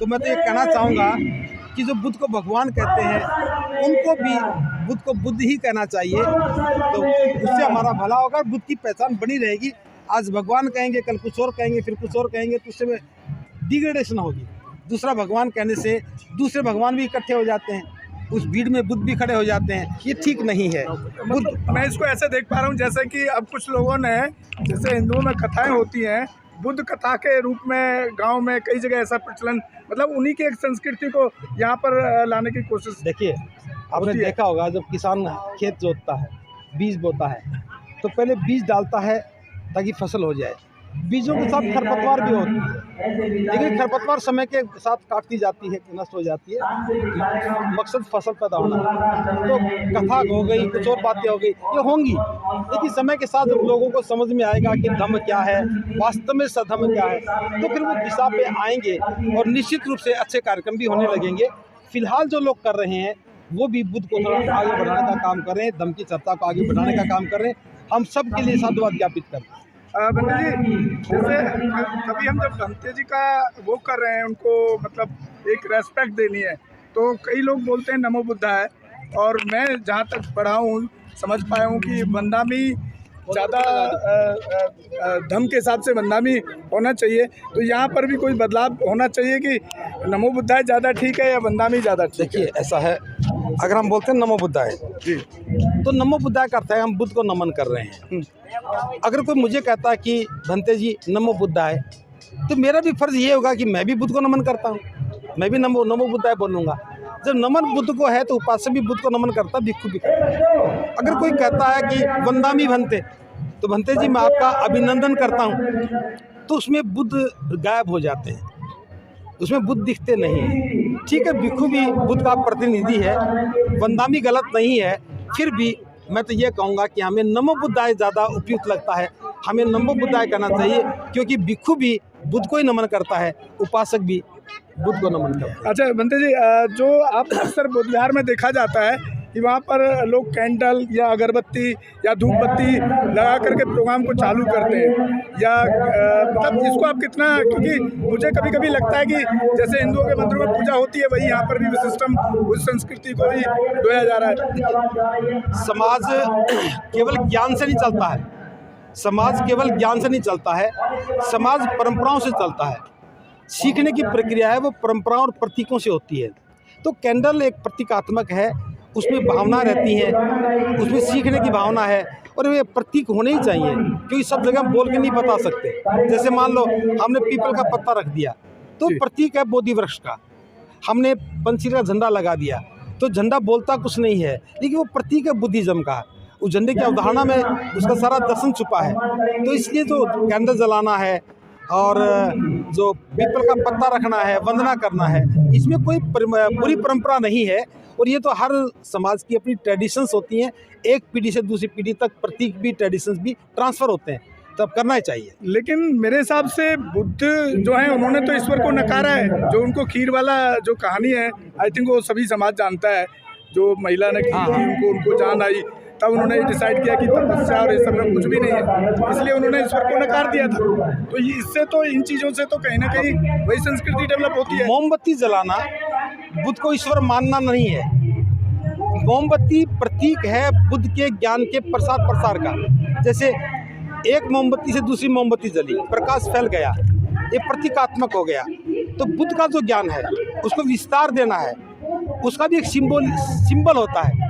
तो मैं तो ये कहना चाहूँगा कि जो बुद्ध को भगवान कहते हैं उनको भी बुद्ध को बुद्ध ही कहना चाहिए, तो उससे हमारा भला होगा, बुद्ध की पहचान बनी रहेगी। आज भगवान कहेंगे, कल कुछ और कहेंगे, फिर कुछ और कहेंगे, तो उससे डिग्रेडेशन होगी। दूसरा भगवान कहने से दूसरे भगवान भी इकट्ठे हो जाते हैं, उस भीड़ में बुद्ध भी खड़े हो जाते हैं, ये ठीक नहीं है। मैं इसको ऐसे देख पा रहा हूँ जैसे कि अब कुछ लोगों ने, जैसे हिंदुओं में कथाएं होती हैं, बुद्ध कथा के रूप में गांव में कई जगह ऐसा प्रचलन, मतलब उन्हीं की एक संस्कृति को यहाँ पर लाने की कोशिश। देखिए, आपने देखा होगा जब किसान खेत जोतता है, बीज बोता है, तो पहले बीज डालता है ताकि फसल हो जाए। बीजों के साथ खरपतवार भी होती है, लेकिन खरपतवार समय के साथ काटती जाती है, नष्ट हो जाती है, मकसद फसल पैदा होना। तो कथा हो गई, कुछ और बातें हो गई, ये होंगी, लेकिन समय के साथ जब लोगों को समझ में आएगा कि धम्म क्या है, वास्तव में सधम्म क्या है, तो फिर वो दिशा पे आएंगे और निश्चित रूप से अच्छे कार्यक्रम भी होने लगेंगे। फिलहाल जो लोग कर रहे हैं वो भी बुद्ध को थोड़ा आगे बढ़ाने का काम कर रहे हैं, धम्म की चर्चा को आगे बढ़ाने का काम कर रहे हैं। हम सब के लिए साधुवाद ज्ञापित करते हैं। बंदे जी, जैसे कभी हम जब भंते जी का वो कर रहे हैं, उनको मतलब एक रेस्पेक्ट देनी है, तो कई लोग बोलते हैं नमो बुद्धाय, और मैं जहाँ तक पढ़ा हूँ समझ पाया हूँ कि वंदामी ज़्यादा धम्म के हिसाब से वंदामी होना चाहिए। तो यहाँ पर भी कोई बदलाव होना चाहिए कि नमो बुद्धाय ज़्यादा ठीक है या वंदामी ज़्यादा ठीक है? देखिए, ऐसा है, अगर हम बोलते हैं नमो बुद्धाय जी, तो नमो बुद्धाय का अर्थ है हम बुद्ध को नमन कर रहे हैं। अगर कोई मुझे कहता है कि भंते जी नमो बुद्धाय, तो मेरा भी फर्ज ये होगा कि मैं भी बुद्ध को नमन करता हूँ, मैं भी नमो बुद्धाय बोलूँगा। जब नमन बुद्ध को है तो उपासक भी बुद्ध को नमन करता, भिक्षु भी करता। अगर कोई कहता है कि वंदामी भंते, तो भंते जी मैं आपका अभिनंदन करता हूँ, तो उसमें बुद्ध गायब हो जाते हैं, उसमें बुद्ध दिखते नहीं हैं। ठीक है, भिक्षु भी बुद्ध का प्रतिनिधि है, वंदामी गलत नहीं है, फिर भी मैं तो ये कहूँगा कि हमें नमो बुद्धाय ज़्यादा उपयुक्त लगता है, हमें नमो बुद्धाय कहना चाहिए, क्योंकि भिक्षु भी बुद्ध को ही नमन करता है, उपासक भी बुद्ध को नमन करता है। अच्छा बंते जी, जो आप अक्सर बुद्ध विहार में देखा जाता है कि वहाँ पर लोग कैंडल या अगरबत्ती या धूप बत्ती लगा करके प्रोग्राम को चालू करते हैं, या मतलब इसको आप कितना, क्योंकि मुझे कभी कभी लगता है कि जैसे हिंदुओं के मंदिरों में पूजा होती है, वही यहाँ पर भी सिस्टम उस संस्कृति को ही ढोया जा रहा है। समाज केवल ज्ञान से नहीं चलता है, समाज केवल ज्ञान से नहीं चलता है, समाज परंपराओं से चलता है। सीखने की प्रक्रिया है वो परंपराओं और प्रतीकों से होती है। तो कैंडल एक प्रतीकात्मक है, उसमें भावना रहती है, उसमें सीखने की भावना है, और वे प्रतीक होने ही चाहिए, क्योंकि सब जगह हम बोल के नहीं बता सकते। जैसे मान लो हमने पीपल का पत्ता रख दिया, तो प्रतीक है बोधि वृक्ष का। हमने पंछी का झंडा लगा दिया, तो झंडा बोलता कुछ नहीं है, लेकिन वो प्रतीक है बुद्धिज्म का। उस झंडे की अवधारणा में उसका सारा दर्शन छुपा है। तो इसलिए जो कैंडल जलाना है और जो पीपल का पत्ता रखना है, वंदना करना है, इसमें कोई बुरी परंपरा नहीं है। और ये तो हर समाज की अपनी ट्रेडिशंस होती हैं, एक पीढ़ी से दूसरी पीढ़ी तक प्रतीक भी, ट्रेडिशंस भी ट्रांसफ़र होते हैं, तब करना ही चाहिए। लेकिन मेरे हिसाब से बुद्ध जो है उन्होंने तो ईश्वर को नकारा है। जो उनको खीर वाला जो कहानी है, आई थिंक वो सभी समाज जानता है। जो महिला ने खीर दी, उनको जान आई, तब उन्होंने डिसाइड किया कि तपस्या और ये सब में कुछ भी नहीं है, इसलिए उन्होंने ईश्वर को नकार दिया था। तो इससे तो, इन चीज़ों से तो कहीं ना कहीं वही संस्कृति डेवलप होती है। मोमबत्ती जलाना बुद्ध को ईश्वर मानना नहीं है। मोमबत्ती प्रतीक है बुद्ध के ज्ञान के प्रसार का। जैसे एक मोमबत्ती से दूसरी मोमबत्ती जली, प्रकाश फैल गया, ये प्रतीकात्मक हो गया। तो बुद्ध का जो ज्ञान है उसको विस्तार देना है, उसका भी एक सिंबल होता है।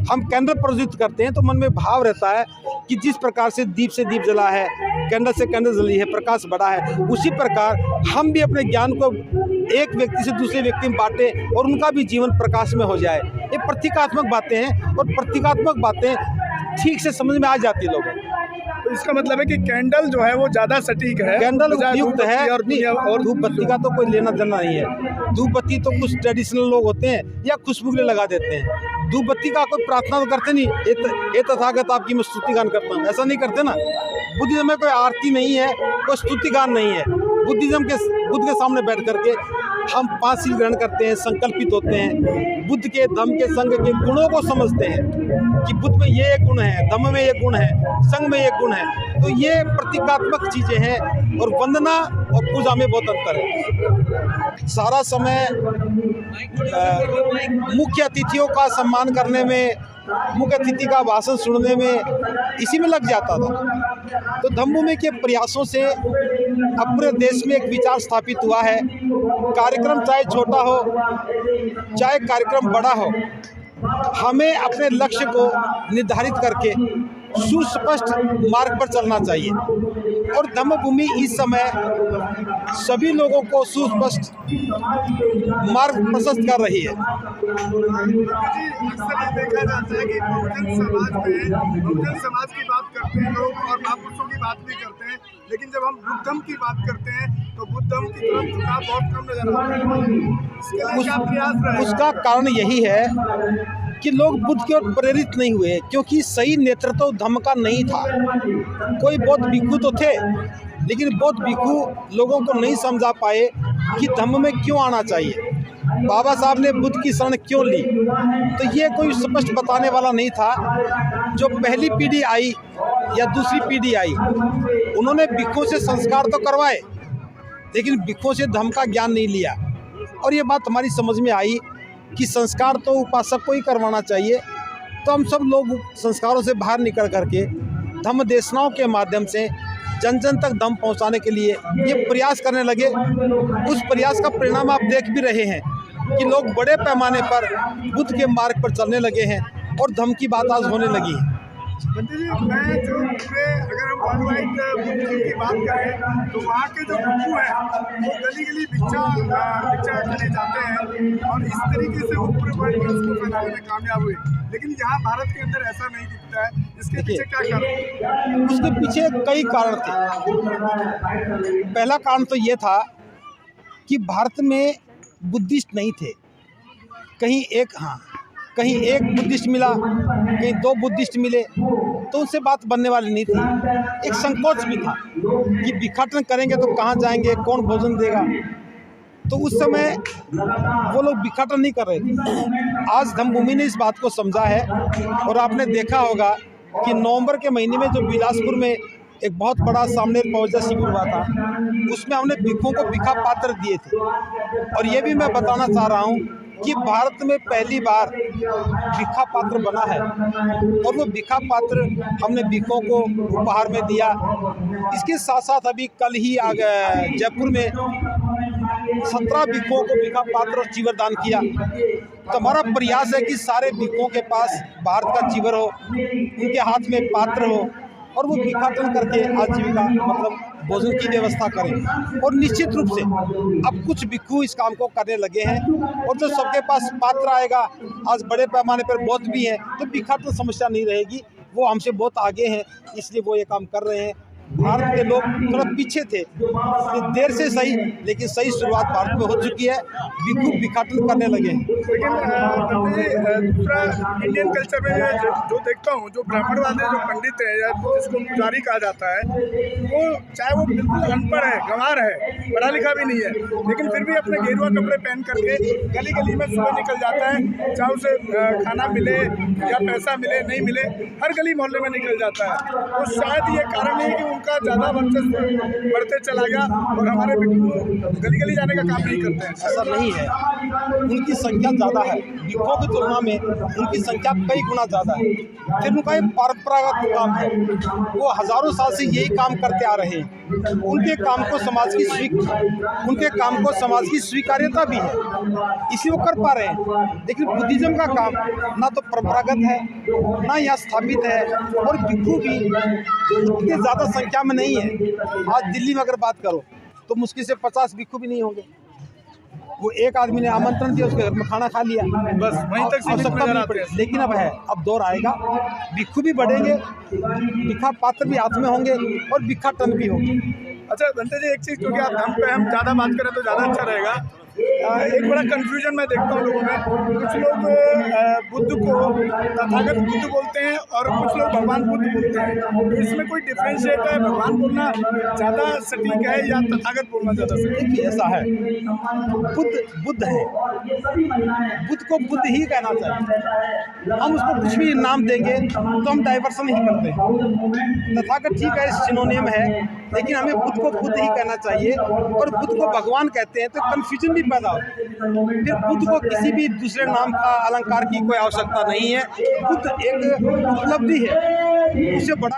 हम कैंडल प्रज्वलित करते हैं तो मन में भाव रहता है कि जिस प्रकार से दीप जला है, कैंडल से कैंडल जली है, प्रकाश बढ़ा है, उसी प्रकार हम भी अपने ज्ञान को एक व्यक्ति से दूसरे व्यक्ति में बांटें और उनका भी जीवन प्रकाश में हो जाए। ये प्रतीकात्मक बातें हैं, और प्रतीकात्मक बातें ठीक से समझ में आ जाती है लोगों को। तो इसका मतलब है कि कैंडल जो है वो ज़्यादा सटीक है, कैंडल उपयुक्त है, और धूप बत्ती का तो कोई लेना देना नहीं है। धूप बत्ती तो कुछ ट्रेडिशनल लोग होते हैं या खुशबू के लिए लगा देते हैं। धूप बत्ती का कोई प्रार्थना तो करते नहीं, ये तथागत आपकी मैं स्तुति गान करता हूँ, ऐसा नहीं करते ना। बुद्धिज्म में कोई आरती नहीं है, कोई स्तुति गान नहीं है। बुद्ध के सामने बैठ करके हम 5 शील ग्रहण करते हैं, संकल्पित होते हैं, बुद्ध के धम्म के संघ के गुणों को समझते हैं कि बुद्ध में ये गुण है, धम्म में ये गुण है, संघ में ये गुण है। तो ये प्रतीकात्मक चीज़ें हैं और वंदना और पूजा में बहुत अंतर है। सारा समय मुख्य अतिथियों का सम्मान करने में, मुख्य अतिथि का भाषण सुनने में, इसी में लग जाता था। तो धम्मभूमि के प्रयासों से अब पूरे देश में एक विचार स्थापित हुआ है, कार्यक्रम चाहे छोटा हो चाहे कार्यक्रम बड़ा हो, हमें अपने लक्ष्य को निर्धारित करके सुस्पष्ट मार्ग पर चलना चाहिए। और धम्मभूमि इस समय सभी लोगों को सुस्पष्ट मार्ग प्रशस्त कर रही है। अक्सर ये देखा जाता है कि बहुजन समाज की बात करते हैं लोग और महापुरुषों की बात भी करते हैं, लेकिन जब हम बुद्धम की बात करते हैं तो बुद्धम की तरफ झुकाव बहुत कम नजर आता है। इसके लिए क्या प्रयास रहे? उसका कारण यही है कि लोग बुद्ध की ओर प्रेरित नहीं हुए, क्योंकि सही नेतृत्व धम्म का नहीं था। कोई बौद्ध भिक्षु तो थे, लेकिन बौद्ध भिक्षु लोगों को नहीं समझा पाए कि धम्म में क्यों आना चाहिए, बाबा साहब ने बुद्ध की शरण क्यों ली। तो ये कोई स्पष्ट बताने वाला नहीं था। जो पहली पीढ़ी आई या दूसरी पीढ़ी आई, उन्होंने भिक्षुओं से संस्कार तो करवाए, लेकिन भिक्षुओं से धम्म का ज्ञान नहीं लिया। और ये बात हमारी समझ में आई कि संस्कार तो उपासक को ही करवाना चाहिए। तो हम सब लोग संस्कारों से बाहर निकल करके धम्म देशनाओं के माध्यम से जन जन तक धम्म पहुंचाने के लिए ये प्रयास करने लगे। उस प्रयास का परिणाम आप देख भी रहे हैं कि लोग बड़े पैमाने पर बुद्ध के मार्ग पर चलने लगे हैं और धम्म की बात आज होने लगी है। बंटी जी, मैं जो अगर हम वर्ल्ड वाइड बुद्ध की बात करें तो वहाँ के जो भिक्षु हैं वो गली गली भिक्षा करने जाते हैं और इस तरीके से वो पूरे वर्ल्ड में उसको फैलाने में कामयाब हुए। लेकिन यहाँ भारत के अंदर ऐसा नहीं दिखता है। इसके पीछे क्या कारण? उसके पीछे कई कारण थे। पहला कारण तो ये था कि भारत में बुद्धिस्ट नहीं थे। कहीं एक बुद्धिस्ट मिला, कहीं 2 बुद्धिस्ट मिले, तो उनसे बात बनने वाली नहीं थी। एक संकोच भी था कि भिक्षाटन करेंगे तो कहाँ जाएंगे, कौन भोजन देगा। तो उस समय वो लोग भिक्षाटन नहीं कर रहे थे। आज धम्मभूमि ने इस बात को समझा है और आपने देखा होगा कि नवंबर के महीने में जो बिलासपुर में एक बहुत बड़ा सामनेर पहुंचा शिविर हुआ था, उसमें हमने भिक्षुओं को भिक्षा पात्र दिए थे। और ये भी मैं बताना चाह रहा हूँ कि भारत में पहली बार भिक्षा पात्र बना है और वो भिक्षा पात्र हमने भिक्षुओं को उपहार में दिया। इसके साथ साथ अभी कल ही जयपुर में 17 भिक्षुओं को भिक्षा पात्र और चीवर दान किया। तो हमारा प्रयास है कि सारे भिक्षुओं के पास भारत का चीवर हो, उनके हाथ में पात्र हो और वो भिक्षाटन करके आजीविका मतलब भोजन की व्यवस्था करें। और निश्चित रूप से अब कुछ भिक्षु इस काम को करने लगे हैं और जो सबके पास पात्र आएगा, आज बड़े पैमाने पर बौद्ध भी हैं, तो भिक्षाटन समस्या नहीं रहेगी। वो हमसे बहुत आगे हैं, इसलिए वो ये काम कर रहे हैं। भारत के लोग थोड़ा पीछे थे, देर से सही, लेकिन सही शुरुआत भारत में हो चुकी है। भिक्षु भिक्षाटन करने लगे हैं। लेकिन दूसरा इंडियन कल्चर में जो देखता हूँ, जो ब्राह्मण वाले जो पंडित हैं या जिसको पुजारी कहा जाता है, वो चाहे वो बिल्कुल अनपढ़ है, गंवार है, पढ़ा लिखा भी नहीं है, लेकिन फिर भी अपने गेरुआ कपड़े पहन करके गली गली में सुबह निकल जाता है। चाहे उसे खाना मिले या पैसा मिले नहीं मिले, हर गली मोहल्ले में निकल जाता है। तो शायद ये कारण है कि उनका ज़्यादा वर्चस्व बढ़ते चला गया और हमारे भिक्षु गली गली जाने का काम नहीं करते हैं। ऐसा नहीं है, उनकी संख्या ज़्यादा है, भिक्षुओं की तुलना में उनकी संख्या कई गुना ज़्यादा है। फिर उनका एक परंपरागत काम है, वो हज़ारों साल से यही काम करते आ रहे हैं। उनके काम को समाज की स्वीकार्यता भी है, इसी वो कर पा रहे हैं। लेकिन बुद्धिज्म का काम ना तो परंपरागत है, ना यहाँ स्थापित है, और भिक्षु भी इतने ज़्यादा संख्या में नहीं है। आज दिल्ली में अगर बात करो तो मुश्किल से 50 भिक्षु भी नहीं होंगे। वो एक आदमी ने आमंत्रण दिया, उसके घर में खाना खा लिया, बस वहीं तक आवश्यकता नहीं पड़ी। लेकिन अब दौर आएगा, भिक्षु भी बढ़ेंगे, भिक्षा पात्र भी हाथ में होंगे और भिक्षाटन भी होंगे। अच्छा बंटे जी, एक चीज़, क्योंकि आप धम्म पे हम ज़्यादा बात करें तो ज़्यादा अच्छा रहेगा। एक बड़ा कंफ्यूजन मैं देखता हूँ लोगों में। कुछ लोग बुद्ध को तथागत बुद्ध बोलते हैं और कुछ लोग भगवान बुद्ध बोलते हैं। तो इसमें कोई डिफरेंशिएट है, भगवान बोलना ज़्यादा सटीक है या तथागत बोलना ज़्यादा सटीक है? देखिए ऐसा है, बुद्ध है, बुद्ध को बुद्ध ही कहना चाहिए। हम उसको कुछ भी नाम देंगे तो हम डाइवर्सन ही करते हैं। तथागत ठीक है, सिनोनिम है, लेकिन हमें बुद्ध को बुद्ध ही कहना चाहिए। और बुद्ध को भगवान कहते हैं तो कन्फ्यूजन भी पैदा होता है। फिर बुद्ध को किसी भी दूसरे नाम का अलंकार की कोई आवश्यकता नहीं है। बुद्ध एक उपलब्धि है, उससे बड़ा